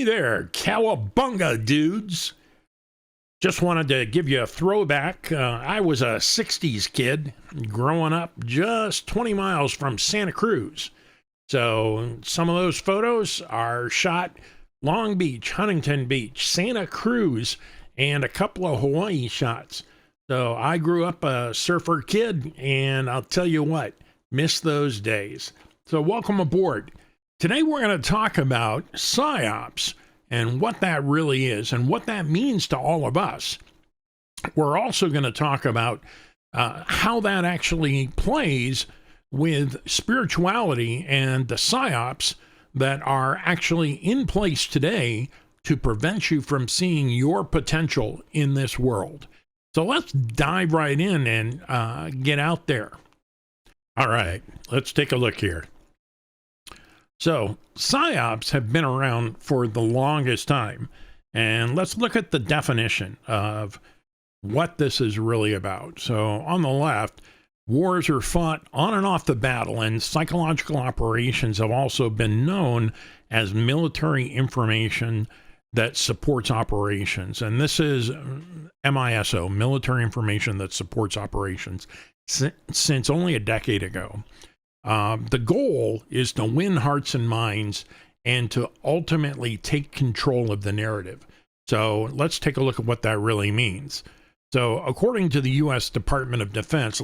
there, cowabunga dudes. Just wanted to give you a throwback. I was a 60s kid growing up just 20 miles from Santa Cruz. So some of those photos are shot Long Beach, Huntington Beach, Santa Cruz, and a couple of Hawaii shots. So I grew up a surfer kid, and I'll tell you what, miss those days. So welcome aboard. Today we're going to talk about Psyops and what that really is and what that means to all of us. We're also going to talk about how that actually plays with spirituality and the psyops that are actually in place today to prevent you from seeing your potential in this world. So let's dive right in and get out there. All right, let's take a look here. So psyops have been around for the longest time, and let's look at the definition of what this is really about. So on the left, wars are fought on and off the battle, and psychological operations have also been known as military information that supports operations. And this is MISO, military information that supports operations, since only a decade ago. The goal is to win hearts and minds and to ultimately take control of the narrative. So let's take a look at what that really means. So according to the U.S. Department of Defense,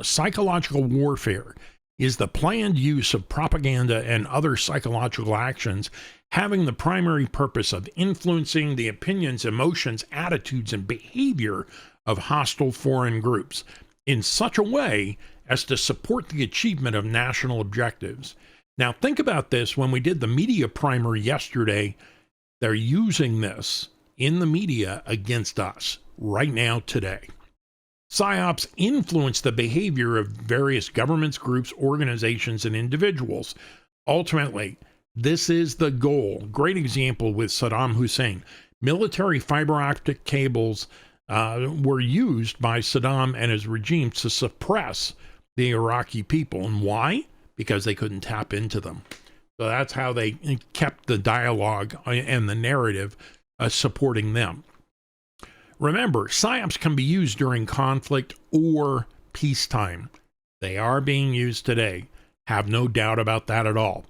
psychological warfare is the planned use of propaganda and other psychological actions having the primary purpose of influencing the opinions, emotions, attitudes, and behavior of hostile foreign groups in such a way as to support the achievement of national objectives. Now think about this. When we did the media primer yesterday, they're using this in the media against us right now today. Psyops influence the behavior of various governments, groups, organizations, and individuals. Ultimately, this is the goal. Great example with Saddam Hussein. Military fiber optic cables were used by Saddam and his regime to suppress the Iraqi people. And why? Because they couldn't tap into them. So that's how they kept the dialogue and the narrative supporting them. Remember, psyops can be used during conflict or peacetime. They are being used today. Have no doubt about that at all.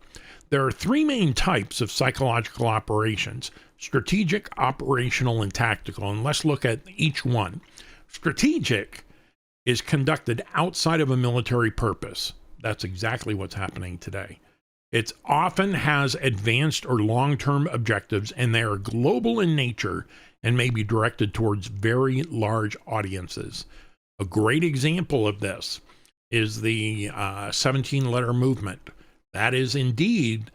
There are three main types of psychological operations: strategic, operational, and tactical. And let's look at each one. Strategic is conducted outside of a military purpose. That's exactly what's happening today. It often has advanced or long-term objectives, and they are global in nature and may be directed towards very large audiences. A great example of this is the 17-letter movement. That is indeed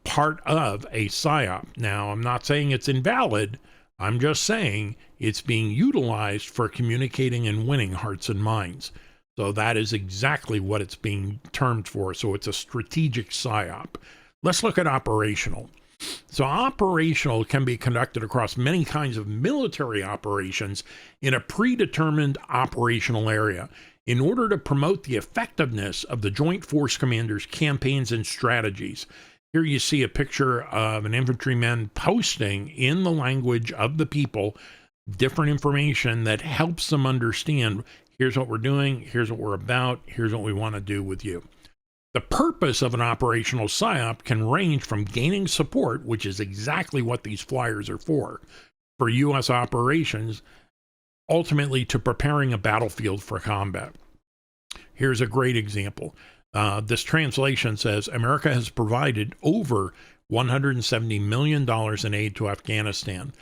part of a psyop. Now, I'm not saying it's invalid. I'm just saying it's being utilized for communicating and winning hearts and minds. So that is exactly what it's being termed for. So it's a strategic psyop. Let's look at operational. So operational can be conducted across many kinds of military operations in a predetermined operational area in order to promote the effectiveness of the Joint Force Commander's campaigns and strategies. Here you see a picture of an infantryman posting in the language of the people different information that helps them understand, here's what we're doing, here's what we're about, here's what we want to do with you. The purpose of an operational psyop can range from gaining support, which is exactly what these flyers are for U.S. operations, ultimately to preparing a battlefield for combat. Here's a great example. This translation says, America has provided over $170 million in aid to Afghanistan.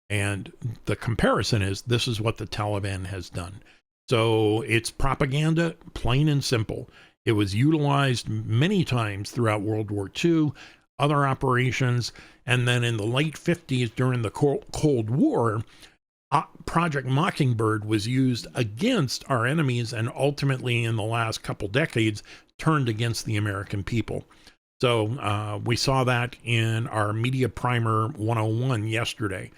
And the comparison is, this is what the Taliban has done. So it's propaganda, plain and simple. It was utilized many times throughout World War II, other operations, and then in the late 50s during the Cold War, Project Mockingbird was used against our enemies and ultimately in the last couple decades turned against the American people. So we saw that in our Media Primer 101 yesterday.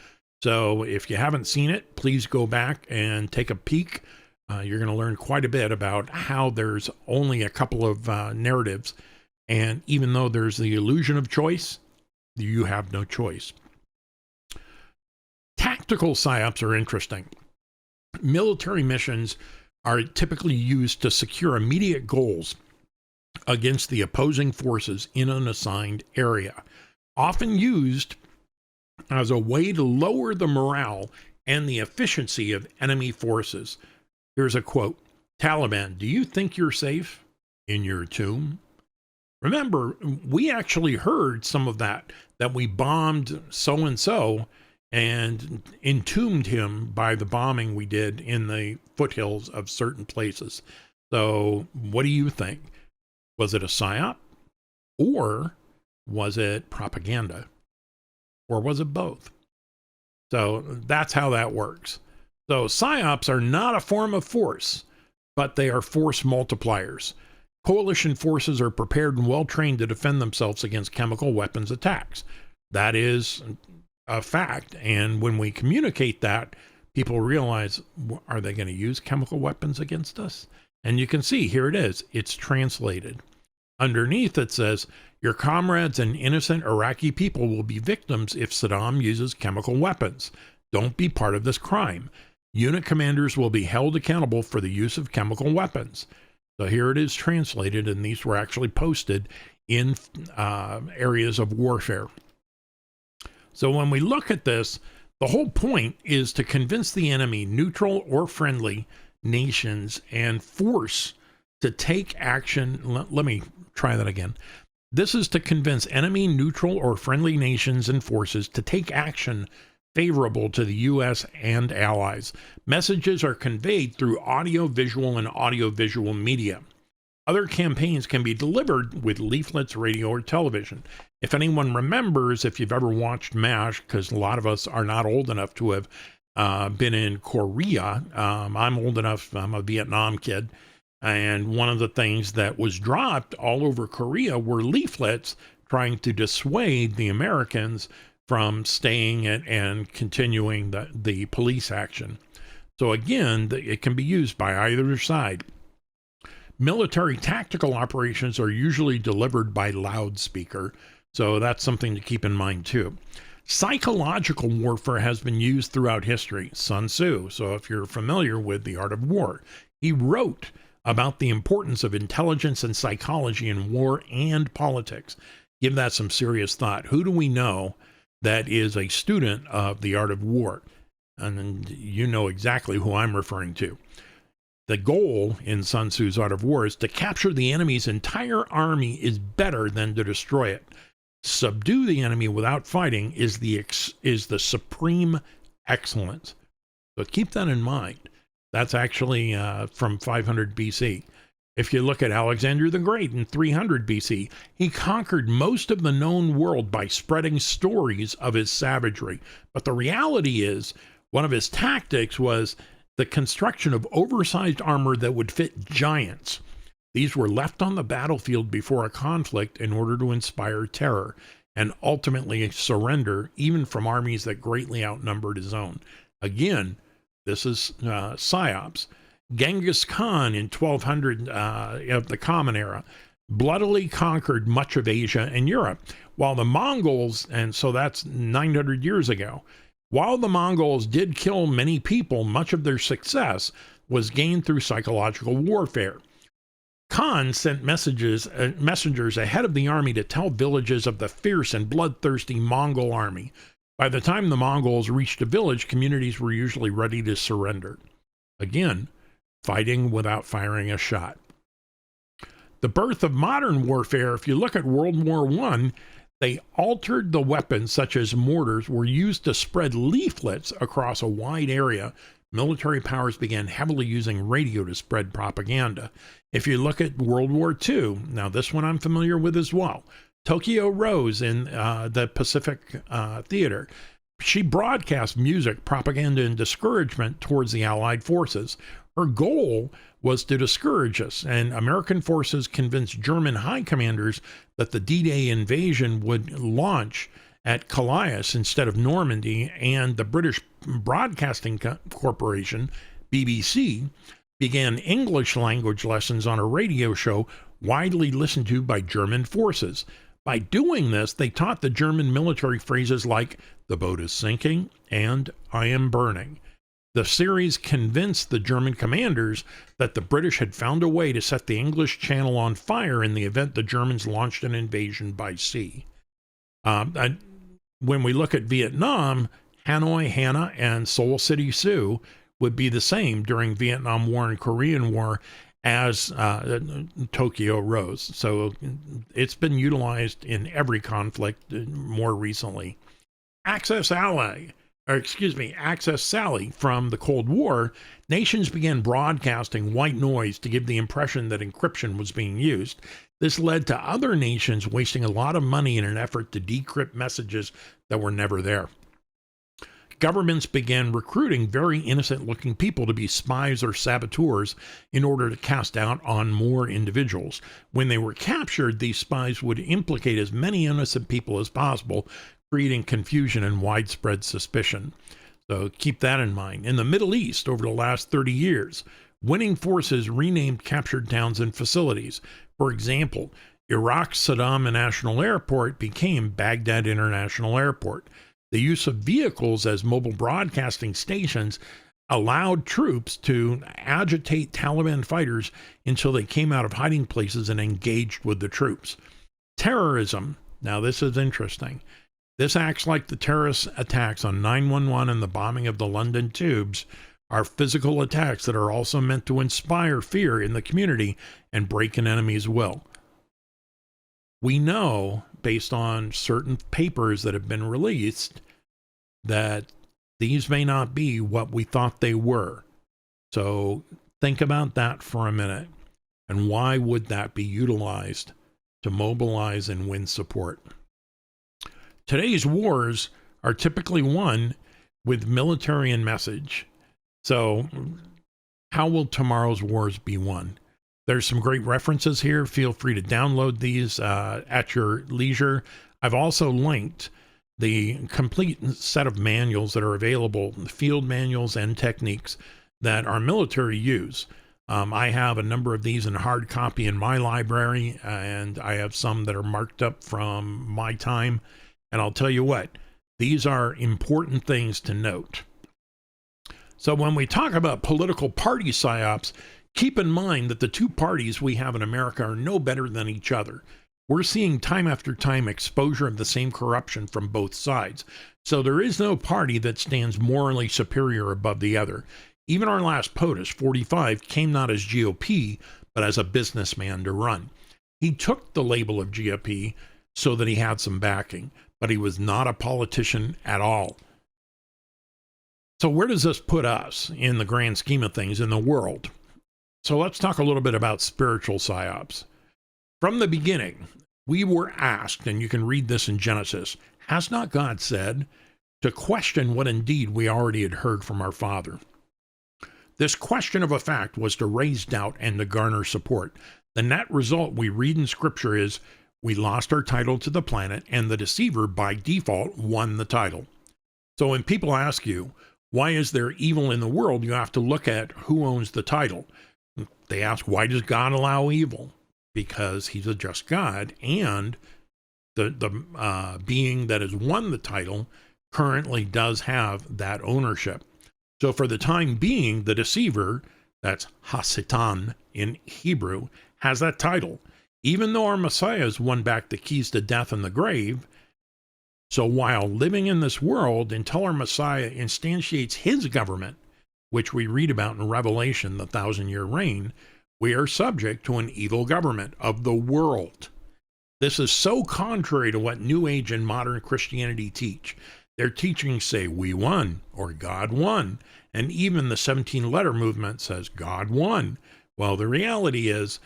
So if you haven't seen it, please go back and take a peek. You're going to learn quite a bit about how there's only a couple of narratives. And even though there's the illusion of choice, You have no choice. Tactical psyops are interesting. Military missions are typically used to secure immediate goals against the opposing forces in an assigned area, often used as a way to lower the morale and the efficiency of enemy forces. Here's a quote: Taliban, do you think you're safe in your tomb? Remember, we actually heard some of that we bombed so-and-so and entombed him by the bombing we did in the foothills of certain places. So what do you think? Was it a psyop? Or was it propaganda? Or was it both? So that's how that works. So psyops are not a form of force, but they are force multipliers. Coalition forces are prepared and well-trained to defend themselves against chemical weapons attacks. That is a fact. And when we communicate that, people realize, are they going to use chemical weapons against us? And you can see, here it is. It's translated. Underneath it says, your comrades and innocent Iraqi people will be victims if Saddam uses chemical weapons. Don't be part of this crime. Unit commanders will be held accountable for the use of chemical weapons. So here it is translated, and these were actually posted in areas of warfare. So when we look at this, the whole point is to convince the enemy, neutral or friendly nations, and force to take action. Let me try that again. This is to convince enemy, neutral, or friendly nations and forces to take action favorable to the U.S. and allies. Messages are conveyed through audio-visual and audio-visual media. Other campaigns can be delivered with leaflets, radio, or television. If anyone remembers, if you've ever watched MASH, because a lot of us are not old enough to have been in Korea. I'm old enough, I'm a Vietnam kid. And one of the things that was dropped all over Korea were leaflets trying to dissuade the Americans from staying and continuing the police action. So again, it can be used by either side. Military tactical operations are usually delivered by loudspeaker, so that's something to keep in mind too. Psychological warfare has been used throughout history. Sun Tzu, so if you're familiar with The Art of War, he wrote about the importance of intelligence and psychology in war and politics. Give that some serious thought. Who do we know that is a student of The Art of War? And you know exactly who I'm referring to. The goal in Sun Tzu's Art of War is to capture the enemy's entire army is better than to destroy it. Subdue the enemy without fighting is the supreme excellence. So keep that in mind. That's actually from 500 BC. If you look at Alexander the Great in 300 BC, he conquered most of the known world by spreading stories of his savagery. But the reality is, one of his tactics was the construction of oversized armor that would fit giants. These were left on the battlefield before a conflict in order to inspire terror and ultimately surrender, even from armies that greatly outnumbered his own. Again, this is psyops. Genghis Khan in 1200 of the Common Era bloodily conquered much of Asia and Europe, while the Mongols, and so that's 900 years ago, while the Mongols did kill many people, much of their success was gained through psychological warfare. Khan sent messengers ahead of the army to tell villages of the fierce and bloodthirsty Mongol army. By the time the Mongols reached a village, communities were usually ready to surrender. Again, fighting without firing a shot. The birth of modern warfare, if you look at World War I, they altered the weapons, such as mortars, were used to spread leaflets across a wide area. Military powers began heavily using radio to spread propaganda. If you look at World War II, now this one I'm familiar with as well, Tokyo Rose in the Pacific Theater, she broadcast music, propaganda, and discouragement towards the Allied forces. Her goal was to discourage us, and American forces convinced German high commanders that the D-Day invasion would launch at Calais instead of Normandy, and the British Broadcasting Corporation, BBC, began English language lessons on a radio show widely listened to by German forces. By doing this, they taught the German military phrases like, "the boat is sinking" and "I am burning." The series convinced the German commanders that the British had found a way to set the English Channel on fire in the event the Germans launched an invasion by sea. When we look at Vietnam, Hanoi, Hana, and Seoul City, Sioux would be the same during Vietnam War and Korean War as Tokyo rose. So it's been utilized in every conflict more recently. Access Sally from the Cold War, nations began broadcasting white noise to give the impression that encryption was being used. This led to other nations wasting a lot of money in an effort to decrypt messages that were never there. Governments began recruiting very innocent-looking people to be spies or saboteurs in order to cast doubt on more individuals. When they were captured, these spies would implicate as many innocent people as possible, creating confusion and widespread suspicion. So keep that in mind. In the Middle East, over the last 30 years, winning forces renamed captured towns and facilities. For example, Iraq's Saddam International Airport became Baghdad International Airport. The use of vehicles as mobile broadcasting stations allowed troops to agitate Taliban fighters until they came out of hiding places and engaged with the troops. Terrorism. Now, this is interesting. This acts like the terrorist attacks on 9/11 and the bombing of the London tubes are physical attacks that are also meant to inspire fear in the community and break an enemy's will. We know, based on certain papers that have been released, that these may not be what we thought they were. So think about that for a minute. And why would that be utilized to mobilize and win support? Today's wars are typically won with military and message. So how will tomorrow's wars be won? There's some great references here. Feel free to download these at your leisure. I've also linked the complete set of manuals that are available, field manuals and techniques that our military use. I have a number of these in hard copy in my library, and I have some that are marked up from my time. And I'll tell you what, these are important things to note. So when we talk about political party psyops, keep in mind that the two parties we have in America are no better than each other. We're seeing time after time exposure of the same corruption from both sides. So there is no party that stands morally superior above the other. Even our last POTUS, 45, came not as GOP, but as a businessman to run. He took the label of GOP so that he had some backing, but he was not a politician at all. So where does this put us in the grand scheme of things in the world? So let's talk a little bit about spiritual psyops. From the beginning, we were asked, and you can read this in Genesis, has not God said, to question what indeed we already had heard from our Father. This question of a fact was to raise doubt and to garner support. The net result we read in Scripture is we lost our title to the planet, and the deceiver by default won the title. So when people ask you, why is there evil in the world, you have to look at who owns the title. They ask, why does God allow evil? Because he's a just God, and the being that has won the title currently does have that ownership. So for the time being, the deceiver, that's Hasatan in Hebrew, has that title, even though our Messiah has won back the keys to death and the grave. So while living in this world until our Messiah instantiates his government, which we read about in Revelation, the 1,000-year reign, we are subject to an evil government of the world. This is so contrary to what New Age and modern Christianity teach. Their teachings say we won or God won, and even the 17-letter movement says God won. Well, the reality is,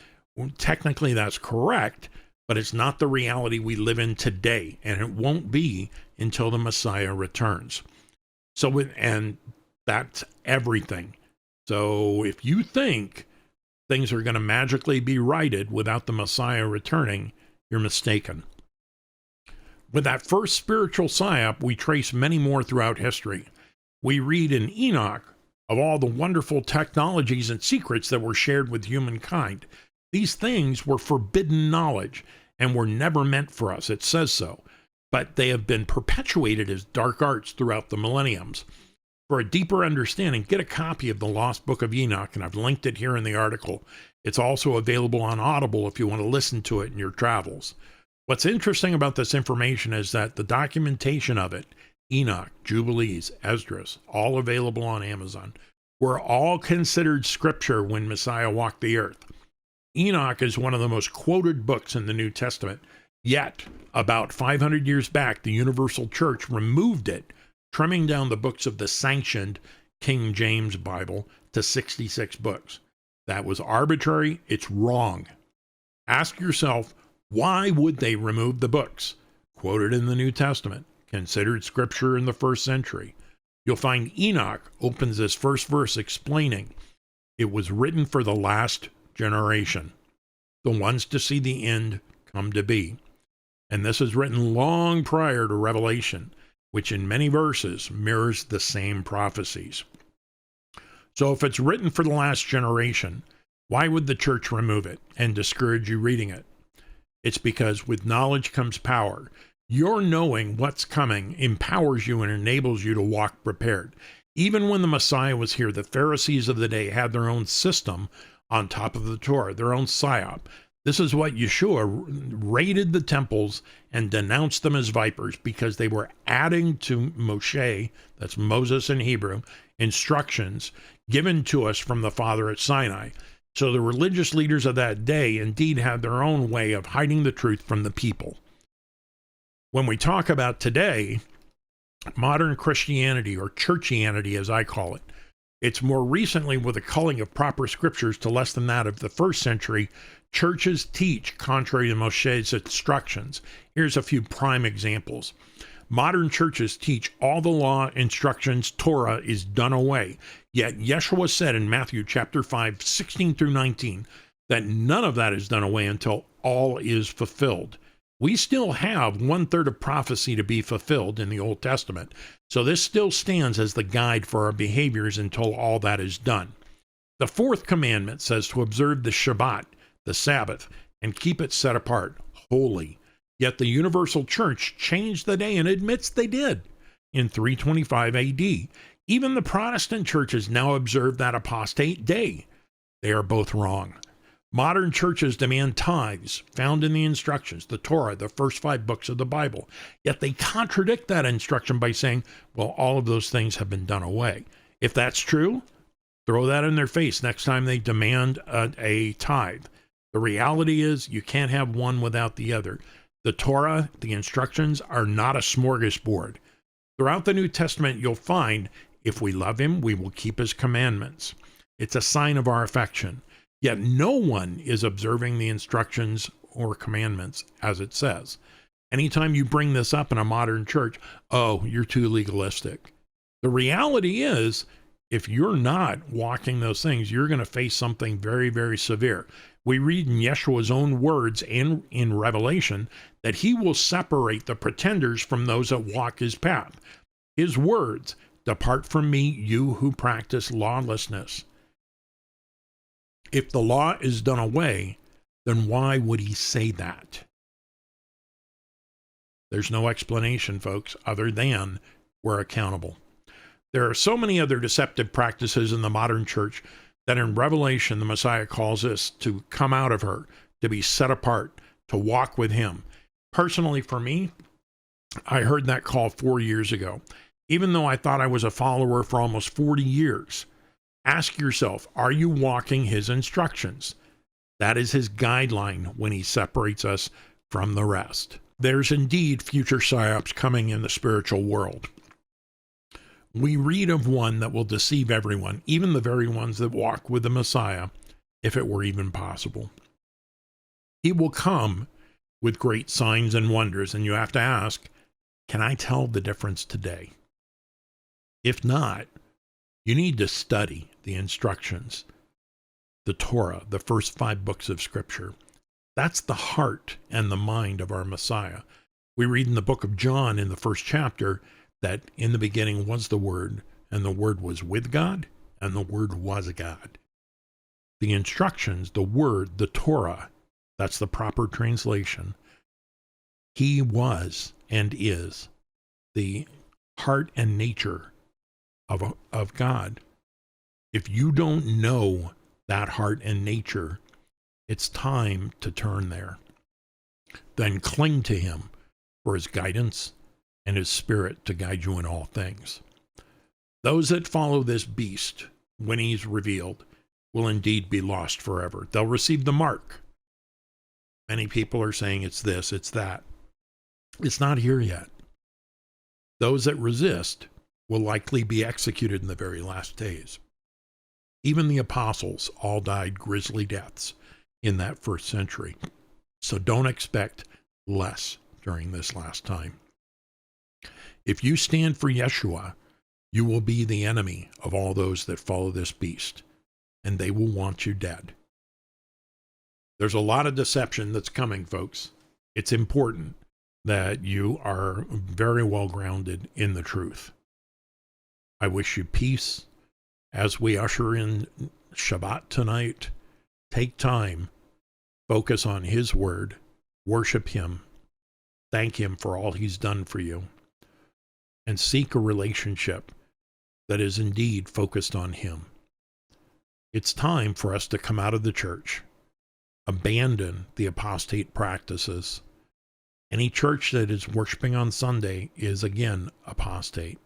technically that's correct, but it's not the reality we live in today, and it won't be until the Messiah returns. And that's everything. So if you think things are going to magically be righted without the Messiah returning, you're mistaken. With that first spiritual psyop, we trace many more throughout history. We read in Enoch of all the wonderful technologies and secrets that were shared with humankind. These things were forbidden knowledge, and were never meant for us. It says so. But they have been perpetuated as dark arts throughout the millenniums. For a deeper understanding, get a copy of the Lost Book of Enoch, and I've linked it here in the article. It's also available on Audible if you want to listen to it in your travels. What's interesting about this information is that the documentation of it, Enoch, Jubilees, Esdras, all available on Amazon, were all considered scripture when Messiah walked the earth. Enoch is one of the most quoted books in the New Testament, yet about 500 years back, the Universal Church removed it, trimming down the books of the sanctioned King James Bible to 66 books. That was arbitrary. It's wrong. Ask yourself, why would they remove the books quoted in the New Testament, considered scripture in the first century? You'll find Enoch opens this first verse explaining it was written for the last generation, the ones to see the end come to be. And this is written long prior to Revelation, which in many verses mirrors the same prophecies. So if it's written for the last generation, why would the church remove it and discourage you reading it? It's because with knowledge comes power. Your knowing what's coming empowers you and enables you to walk prepared. Even when the Messiah was here, the Pharisees of the day had their own system on top of the Torah, their own psyop. This is what Yeshua raided the temples and denounced them as vipers because they were adding to Moshe, that's Moses in Hebrew, instructions given to us from the Father at Sinai. So the religious leaders of that day indeed had their own way of hiding the truth from the people. When we talk about today, modern Christianity, or churchianity as I call it, it's more recently with a culling of proper scriptures to less than that of the first century. Churches teach contrary to Moshe's instructions. Here's a few prime examples. Modern churches teach all the law, instructions, Torah is done away. Yet Yeshua said in Matthew chapter 5, 16 through 19, that none of that is done away until all is fulfilled. We still have 1/3 of prophecy to be fulfilled in the Old Testament. So this still stands as the guide for our behaviors until all that is done. The fourth commandment says to observe the Shabbat, the Sabbath, and keep it set apart, holy. Yet the Universal Church changed the day and admits they did in 325 AD. Even the Protestant churches now observe that apostate day. They are both wrong. Modern churches demand tithes found in the instructions, the Torah, the first 5 books of the Bible. Yet they contradict that instruction by saying, well, all of those things have been done away. If that's true, throw that in their face next time they demand a tithe. The reality is you can't have one without the other. The Torah, the instructions, are not a smorgasbord. Throughout the New Testament, you'll find if we love him, we will keep his commandments. It's a sign of our affection. Yet no one is observing the instructions or commandments as it says. Anytime you bring this up in a modern church, oh, you're too legalistic. The reality is, if you're not walking those things, you're going to face something very, very severe. We read in Yeshua's own words and in Revelation that he will separate the pretenders from those that walk his path. His words, depart from me, you who practice lawlessness. If the law is done away, then why would he say that? There's no explanation, folks, other than we're accountable. There are so many other deceptive practices in the modern church that in Revelation, the Messiah calls us to come out of her, to be set apart, to walk with him. Personally, for me, I heard that call 4 years ago, even though I thought I was a follower for almost 40 years. Ask yourself, are you walking his instructions? That is his guideline when he separates us from the rest. There's indeed future psyops coming in the spiritual world. We read of one that will deceive everyone, even the very ones that walk with the Messiah, if it were even possible. He will come with great signs and wonders, and you have to ask, can I tell the difference today? If not, you need to study the instructions, the Torah, the first 5 books of Scripture. That's the heart and the mind of our Messiah. We read in the book of John in the first chapter that in the beginning was the Word, and the Word was with God, and the Word was God. The instructions, the Word, the Torah, that's the proper translation, He was and is the heart and nature of God. If you don't know that heart and nature, it's time to turn there. Then cling to him for his guidance and his spirit to guide you in all things. Those that follow this beast, when he's revealed, will indeed be lost forever. They'll receive the mark. Many people are saying it's this, it's that. It's not here yet. Those that resist will likely be executed in the very last days. Even the apostles all died grisly deaths in that first century. So don't expect less during this last time. If you stand for Yeshua, you will be the enemy of all those that follow this beast, and they will want you dead. There's a lot of deception that's coming, folks. It's important that you are very well grounded in the truth. I wish you peace. As we usher in Shabbat tonight, take time, focus on his word, worship him, thank him for all he's done for you, and seek a relationship that is indeed focused on him. It's time for us to come out of the church, abandon the apostate practices. Any church that is worshiping on Sunday is again apostate.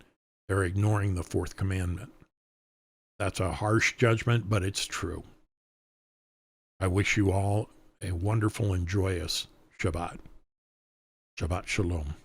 They're ignoring the fourth commandment. That's a harsh judgment, but it's true. I wish you all a wonderful and joyous Shabbat. Shabbat Shalom.